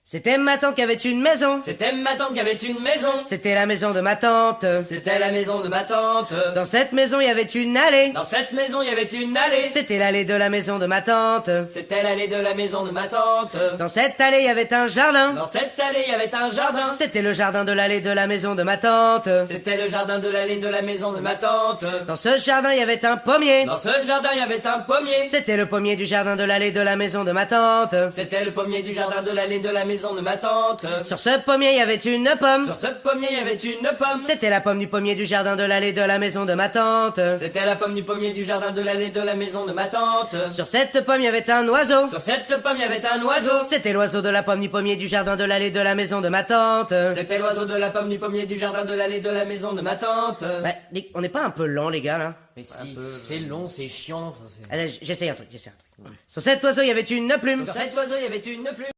C'était ma tante qui avait une maison. C'était ma tante qui avait une maison. C'était la maison de ma tante. C'était la maison de ma tante. Dans cette maison, il y avait une allée. Dans cette maison, il y avait une allée. C'était l'allée de la maison de ma tante. C'était l'allée de la maison de ma tante. Dans cette allée, il y avait un jardin. Dans cette allée, il y avait un jardin. C'était le jardin de l'allée de la maison de ma tante. C'était le jardin de l'allée de la maison de ma tante. Dans ce jardin, il y avait un pommier. Dans ce jardin, il y avait un pommier. C'était le pommier du jardin de l'allée de la maison de ma tante. C'était le pommier du jardin de l'allée de la maison de ma tante. Sur ce pommier, il y avait une pomme. Sur ce pommier, il y avait une pomme. C'était la pomme du pommier du jardin de l'allée de la maison de ma tante. C'était la pomme du pommier du jardin de l'allée de la maison de ma tante. Sur cette pomme, il y avait un oiseau. Sur cette pomme, il y avait un oiseau. C'était l'oiseau de la pomme du pommier du jardin de l'allée de la maison de ma tante. C'était l'oiseau de la pomme du pommier du jardin de l'allée de la maison de ma tante. Bah, on n'est pas un peu lent, les gars, là? Mais si, c'est long, c'est chiant. Allez, j'essaye un truc. Sur cet oiseau, il y avait une plume. Sur cet oiseau, il y avait une plume.